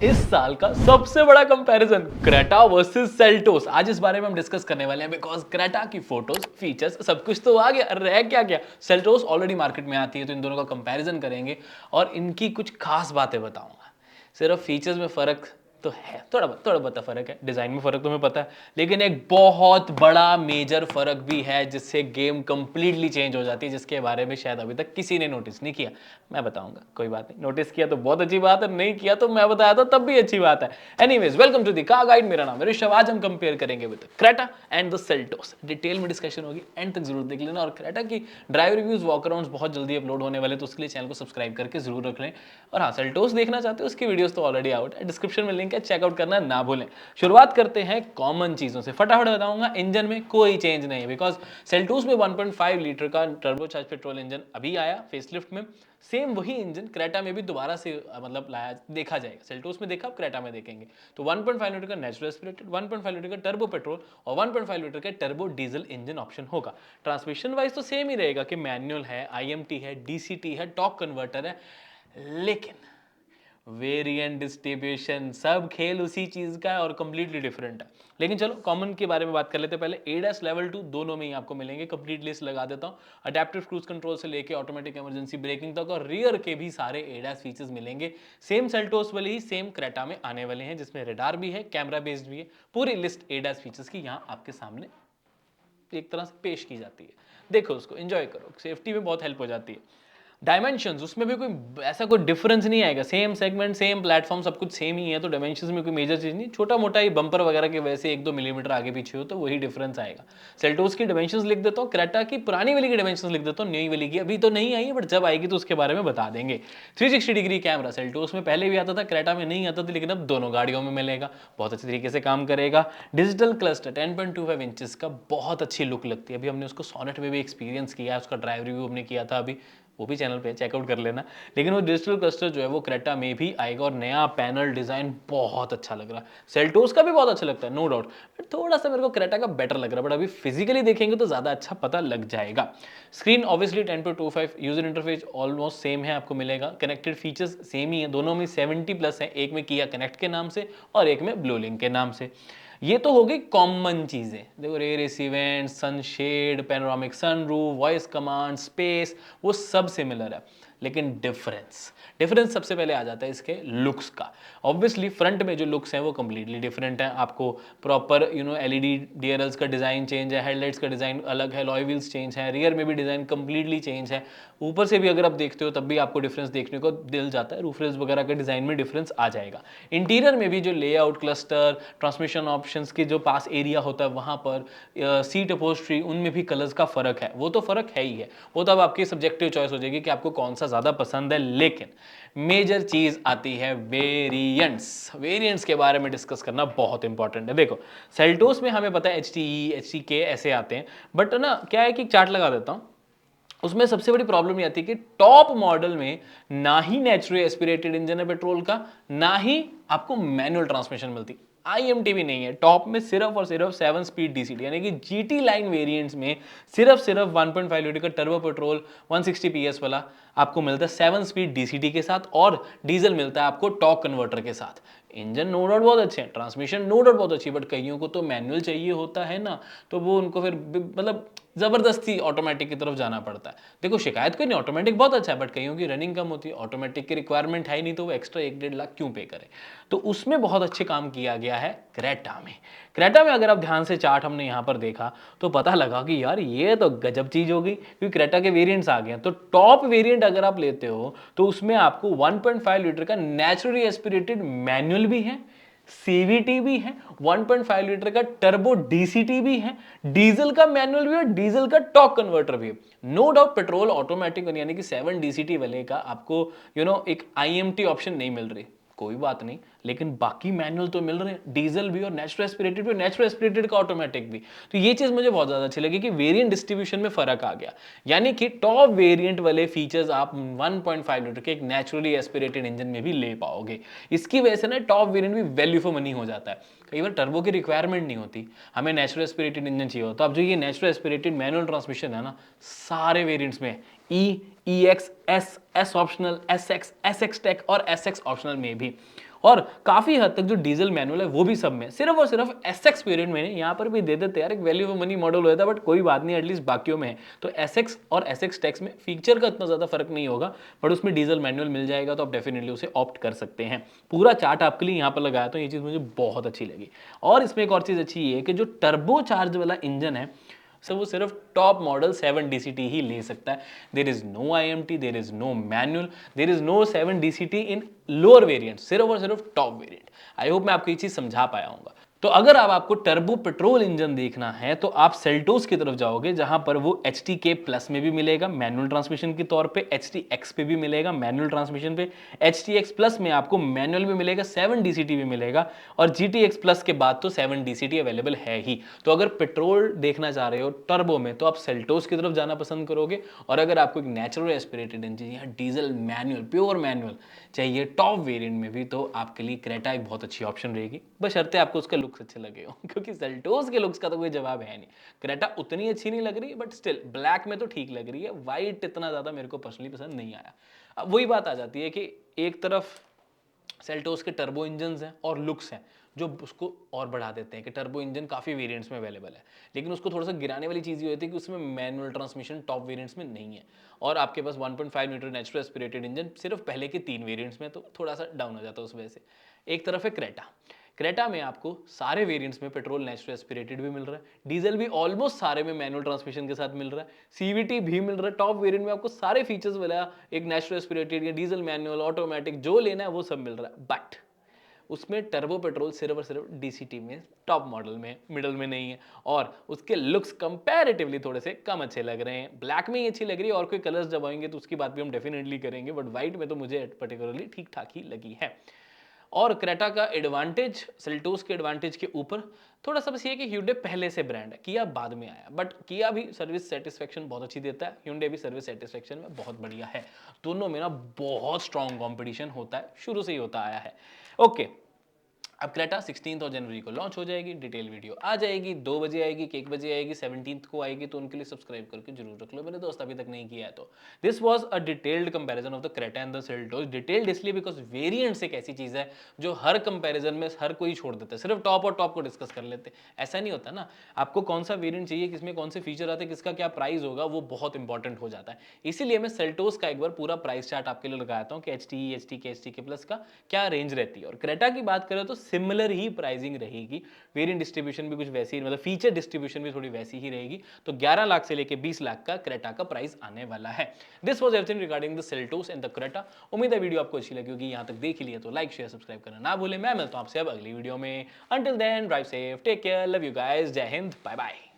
इस साल का सबसे बड़ा कंपैरिजन क्रेटा वर्सेस सेल्टोस। आज इस बारे में हम डिस्कस करने वाले हैं बिकॉज क्रेटा की फोटोज फीचर्स सब कुछ तो आ गया, रह क्या गया। सेल्टोस ऑलरेडी मार्केट में आती है तो इन दोनों का कंपैरिजन करेंगे और इनकी कुछ खास बातें बताऊंगा। सिर्फ फीचर्स में फर्क तो है, थोड़ा बहुत फर्क है, डिजाइन में फर्क तुम्हें पता है, लेकिन एक बहुत बड़ा मेजर फर्क भी है जिससे गेम कंप्लीटली चेंज हो जाती है, जिसके बारे में शायद अभी तक किसी ने नोटिस नहीं किया। मैं बताऊंगा, कोई बात नहीं, नोटिस किया तो बहुत अच्छी बात है, नहीं किया तो मैं बताया था तब भी अच्छी बात है। Anyways, welcome to the car guide. मेरा नाम है ऋषभ। आज हम कंपेयर करेंगे with Creta and the Seltos. Detail में डिस्कशन होगी, एंड तक जरूर देख लेना। और क्रेटा की ड्राइव रिव्यूज वॉक अराउंड बहुत जल्दी अपलोड होने वाले, तो उसके लिए चैनल को सब्सक्राइब करके जरूर रख लें। और हाँ, सेल्टोस देखना चाहते हो उसकी वीडियोस तो ऑलरेडी आउट है, डिस्क्रिप्शन में लिंक है, चेकआउट करना ना भूलें। शुरुआत करते हैं कॉमन चीजों से, फटाफट बताऊंगा। इंजन में कोई चेंज नहीं है बिकॉज सेल्टोस में 1.5 लीटर का टर्बोचार्ज पेट्रोल इंजन अभी आया फेसलिफ्ट में। सेम वही इंजन क्रेटा में भी दोबारा से मतलब लाया, देखा जाएगा। सेल्टोस में देखा, क्रेटा में देखेंगे। तो 1.5 लीटर का नेचुरल एस्पिरेटेड, 1.5 लीटर का टर्बो पेट्रोल और 1.5 लीटर का टर्बो डीजल इंजन ऑप्शन होगा। ट्रांसमिशन वाइज तो सेम ही रहेगा कि मैनुअल है, आईएमटी है, डीसीटी है, टॉर्क कन्वर्टर है, लेकिन वेरिएंट डिस्ट्रीब्यूशन सब खेल उसी चीज का है और कंप्लीटली डिफरेंट है। लेकिन चलो कॉमन के बारे में बात कर लेते हैं पहले। एडास लेवल 2 दोनों में ही आपको मिलेंगे, कंप्लीट लिस्ट लगा देता हूं। अडैप्टिव क्रूज कंट्रोल से लेके ऑटोमेटिक इमरजेंसी ब्रेकिंग तक और रियर के भी सारे एडास फीचर्स मिलेंगे। सेम सेल्टोस वाले ही सेम क्रेटा में आने वाले हैं, जिसमें रडार भी है, कैमरा बेस्ड भी है। पूरी लिस्ट एडास फीचर्स की यहाँ आपके सामने एक तरह से पेश की जाती है। देखो उसको, एंजॉय करो, सेफ्टी में बहुत हेल्प हो जाती है। डायमेंशंस, उसमें भी कोई ऐसा कोई डिफरेंस नहीं आएगा, सेम सेगमेंट सेम प्लेटफॉर्म सब कुछ सेम ही है, तो डायमेंशंस में कोई मेजर चीज नहीं। छोटा मोटा ही बम्पर वगैरह के वजह से 1-2 मिलीमीटर आगे पीछे हो तो वही डिफरेंस आएगा। सेल्टोस की डायमेंशंस लिख देता हूँ, क्रेटा की पुरानी वाली की डायमेंशंस लिख देता हूँ, नई वाली की अभी तो नहीं आई है बट जब आएगी तो उसके बारे में बता देंगे। 360 डिग्री कैमरा सेल्टोस में पहले भी आता था, क्रेटा में नहीं आता था, लेकिन अब दोनों गाड़ियों में मिलेगा, बहुत अच्छे तरीके से काम करेगा। डिजिटल क्लस्टर 10.25 इंचेस का, बहुत अच्छी लुक लगती है। अभी हमने उसको सोनेट में भी एक्सपीरियंस किया है, उसका ड्राइव रिव्यू हमने किया था अभी, वो भी चैनल पे चेकआउट कर लेना। लेकिन वो डिजिटल क्लस्टर जो है वो क्रेटा में भी आएगा और नया पैनल डिजाइन बहुत अच्छा लग रहा है। सेल्टोस का भी बहुत अच्छा लगता है, नो डाउट, बट थोड़ा सा मेरे को क्रेटा का बेटर लग रहा है, बट अभी फिजिकली देखेंगे तो ज्यादा अच्छा पता लग जाएगा। Screen obviously 10.25, user interface almost same है, आपको मिलेगा। कनेक्टेड फीचर्स सेम ही है, दोनों में 70+ है, एक में किया कनेक्ट के नाम से और एक में ब्लू लिंक के नाम से। ये तो हो गई कॉमन चीजें, देखो rear event, sunshade, panoramic sunroof, voice command, space, वो सब सिमिलर है। लेकिन डिफरेंस सबसे पहले आ जाता है इसके लुक्स का। ऑब्वियसली फ्रंट में जो लुक्स हैं वो कंप्लीटली डिफरेंट है, आपको प्रॉपर एलईडी डीआरएल्स का डिजाइन चेंज है, हेडलाइट्स का डिजाइन अलग है, अलॉय व्हील्स चेंज है, रियर में भी डिजाइन कंप्लीटली चेंज है। ऊपर से भी अगर आप देखते हो तब भी आपको डिफरेंस देखने को दिल जाता है, रूफ रेल्स वगैरह के डिजाइन में डिफरेंस आ जाएगा। इंटीरियर में भी जो लेआउट, क्लस्टर, ट्रांसमिशन ऑप्शंस के जो पास एरिया होता है वहां पर, सीट अपोस्ट्री, उनमें भी कलर्स का फर्क है। वो तो फर्क है ही है, वो तो अब आपकी सब्जेक्टिव चॉइस हो जाएगी कि आपको कौन सा ज्यादा पसंद है। लेकिन मेजर चीज आती है वेरिएंट्स के बारे में डिस्कस करना बहुत इंपॉर्टेंट है। देखो सेल्टोस में हमें पता है HTE, HTK ऐसे आते हैं, बट ना क्या है कि चार्ट लगा देता हूं, उसमें सबसे बड़ी प्रॉब्लम ये आती है कि टॉप मॉडल में ना ही नेचुरली एस्पिरेटेड इंजन है पेट्रोल का, ना ही आपको मैनुअल ट्रांसमिशन मिलती, आईएमटी भी नहीं है। टॉप में सिर्फ और सिर्फ 7 स्पीड डीसीटी, यानी कि जीटी लाइन वेरिएंट्स में सिर्फ 1.5 लीटर का टर्बो पेट्रोल 160 PS वाला आपको मिलता है 7 स्पीड डीसीटी के साथ, और डीजल मिलता है आपको टॉर्क कन्वर्टर के साथ। इंजन नो डाउट बहुत अच्छे हैं, ट्रांसमिशन नो डाउट बहुत अच्छी, बट कईयों को तो मैनुअल चाहिए होता है ना, तो वो उनको फिर मतलब जबरदस्ती ऑटोमेटिक की तरफ जाना पड़ता है। देखो शिकायत कोई नहीं, ऑटोमेटिक बहुत अच्छा है, बट कईयों की रनिंग कम होती है, ऑटोमेटिक की रिक्वायरमेंट है ही नहीं, तो वो एक्स्ट्रा 1-1.5 लाख क्यों पे करे। तो उसमें बहुत अच्छे काम किया गया है क्रेटा में अगर आप ध्यान से चार्ट हमने यहाँ पर देखा तो पता लगा कि यार ये तो गजब चीज होगी, क्योंकि क्रेटा के वेरिएंट्स आ गए हैं। तो टॉप वेरिएंट अगर आप लेते हो तो उसमें आपको 1.5 लीटर का नेचुरली एस्पिरेटेड मैनुअल भी है, सीवीटी भी है, 1.5 लीटर का टर्बो डीसीटी भी है, डीजल का मैनुअल भी है, डीजल का टॉर्क कन्वर्टर भी है। नो डाउट पेट्रोल ऑटोमेटिक यानी कि 7 डीसीटी वाले का आपको एक आईएमटी ऑप्शन नहीं मिल रही, कोई बात नहीं, लेकिन बाकी मैनुअल तो मिल रहे हैं, डीजल भी और नेचुरल एस्पिरेटेड भी और नेचुरल एस्पिरेटेड का ऑटोमेटिक भी। तो ये चीज मुझे बहुत ज्यादा अच्छी लगी कि वेरिएंट डिस्ट्रीब्यूशन में फर्क आ गया, यानी कि टॉप वेरिएंट वाले फीचर्स आप 1.5 लीटर के एक नेचुरली एस्पिरेटेड इंजन में भी ले पाओगे। इसकी वजह से ना टॉप वेरिएंट भी वैल्यू फॉर मनी हो जाता है। कई बार टर्बो की रिक्वायरमेंट नहीं होती, हमें नेचुरल एस्पिरेटेड इंजन चाहिए होता है। अब जो ये नेचुरल एस्पिरेटेड मैनुअल ट्रांसमिशन है ना, सारे वेरिएंट्स में E, E X, S, S optional, S X, S X tech और एस एक्स ऑप्शनल में भी। और काफी हद तक जो डीजल मैनुअल है वो भी सब में, सिर्फ और सिर्फ एस एक्स वेरिएंट में यहाँ पर भी दे देते यार, एक वैल्यू फॉर मनी मॉडल होता है, बट कोई बात नहीं, एटलीस्ट बाकियों में है। तो एस एक्स और एस एक्स टेक्स में फीचर का इतना ज्यादा फर्क नहीं होगा, बट उसमें डीजल मैनुअल मिल जाएगा तो आप डेफिनेटली उसे ऑप्ट कर सकते हैं। पूरा चार्ट आपके लिए यहाँ पर लगाया, तो ये चीज मुझे बहुत अच्छी लगी। और इसमें एक और चीज अच्छी ये है कि जो टर्बो चार्ज वाला इंजन है सो वो सिर्फ टॉप मॉडल 7 DCT ही ले सकता है। There is no IMT, there is no manual, there is no 7 DCT in lower variant, सिर्फ और सिर्फ टॉप वेरिएंट। आई होप मैं आपको ये चीज समझा पाया हूँ। तो अगर आपको टर्बो पेट्रोल इंजन देखना है तो आप सेल्टोस की तरफ जाओगे, जहां पर वो HTK प्लस में भी मिलेगा मैनुअल ट्रांसमिशन के तौर पे, HTX पे भी मिलेगा मैनुअल ट्रांसमिशन पे, HTX प्लस में आपको मैनुअल भी मिलेगा, 7 DCT भी मिलेगा, और GTX प्लस के बाद तो 7 DCT अवेलेबल है ही। तो अगर पेट्रोल देखना चाह रहे हो टर्बो में तो आप सेल्टोस की तरफ जाना पसंद करोगे, और अगर आपको एक नेचुरल एस्पिरेटेड इंजन या डीजल मैनुअल प्योर मैनुअल चाहिए टॉप वेरिएंट में भी, तो आपके लिए क्रेटा एक बहुत अच्छी ऑप्शन रहेगी, बशर्ते आपको उसका लुक्स अच्छे लगे हो क्योंकि सेल्टोस के लुक्स का तो कोई जवाब है नहीं। क्रेटा उतनी अच्छी नहीं लग रही, बट स्टिल ब्लैक में तो ठीक लग रही है, वाइट इतना ज्यादा मेरे को पर्सनली पसंद नहीं आया। अब वही बात आ जाती है कि एक तरफ सेल्टोस के टर्बो इंजन्स हैं और लुक्स हैं जो उसको और बढ़ा देते हैं कि टर्बो इंजन काफ़ी वेरिएंट्स में अवेलेबल है, लेकिन उसको थोड़ा सा गिराने वाली चीज़ ये होती है कि उसमें मैनुअल ट्रांसमिशन टॉप वेरिएंट्स में नहीं है, और आपके पास 1.5 लीटर नेचुरल एस्पिरेटेड इंजन सिर्फ पहले के 3 वेरिएंट्स में, तो थोड़ा सा डाउन हो जाता है उस वजह से। एक तरफ है क्रेटा, क्रेटा में आपको सारे वेरिएंट्स में पेट्रोल नेचुरल एस्पिरेटेड भी मिल रहा है, डीजल भी ऑलमोस्ट सारे में मैनुअल ट्रांसमिशन के साथ मिल रहा है, सीवीटी भी मिल रहा है, टॉप वेरिएंट में आपको सारे फीचर्स मिला, एक नेचुरल एस्पिरेटेड या डीजल मैनुअल ऑटोमेटिक जो लेना है वो सब मिल रहा है, बट उसमें टर्बो पेट्रोल सिर्फ और सिर्फ डीसीटी में टॉप मॉडल में मिडल में नहीं है, और उसके लुक्स कंपैरेटिवली थोड़े से कम अच्छे लग रहे हैं। ब्लैक में ही अच्छी लग रही है, और कोई कलर्स जब आएंगे तो उसकी बात भी हम डेफिनेटली करेंगे, बट व्हाइट में तो मुझे पर्टिकुलरली ठीक ठाक ही लगी है। और क्रेटा का एडवांटेज सेल्टोस के एडवांटेज के ऊपर थोड़ा सा बस ये कि Hyundai पहले से ब्रांड है, किया बाद में आया, बट किया भी सर्विस सेटिस्फेक्शन बहुत अच्छी देता है, Hyundai भी सर्विस सेटिस्फेक्शन में बहुत बढ़िया है। दोनों में ना बहुत स्ट्रॉन्ग कंपटीशन होता है, शुरू से ही होता आया है। ओके, अब क्रेटा 16 जनवरी को लॉन्च हो जाएगी, डिटेल वीडियो आ जाएगी, 2 बजे आएगी कि 1 बजे आएगी, 17 को आएगी, तो उनके लिए सब्सक्राइब करके जरूर रख लो मेरे दोस्त, अभी तक नहीं किया है तो। This was a detailed comparison of the Creta and the Seltos. Detailed इसलिए बिकॉज वेरिएंट्स एक ऐसी चीज है जो हर कंपैरिजन में हर कोई छोड़ देता है, सिर्फ टॉप और टॉप को डिस्कस कर लेते हैं, ऐसा नहीं होता ना। आपको कौन सा वेरिएंट चाहिए, किसमें कौन से फीचर आते हैं, किसका क्या प्राइस होगा, वो बहुत इंपॉर्टेंट हो जाता है। इसीलिए मैं सेल्टोस का एक बार पूरा प्राइस चार्ट आपके लिए लगाता हूँ कि HTE प्लस का क्या रेंज रहती है, और क्रेटा की बात करें तो सिमिलर ही प्राइसिंग रहेगी, वेरिएंट डिस्ट्रीब्यूशन भी कुछ वैसी, मतलब फीचर डिस्ट्रीब्यूशन भी थोड़ी वैसी ही रहेगी। तो 11 लाख से लेके 20 लाख का क्रेटा का प्राइस आने वाला है। This was everything regarding the Seltos and the Creta. उम्मीद है वीडियो आपको अच्छी लगी होगी, यहां तक देख ही लिया तो लाइक शेयर सब्सक्राइब करना ना भूलें। मैं मिलता हूं आपसे अब अगली वीडियो में, until then drive safe, take care, love you guys, जय हिंद, बाय बाय।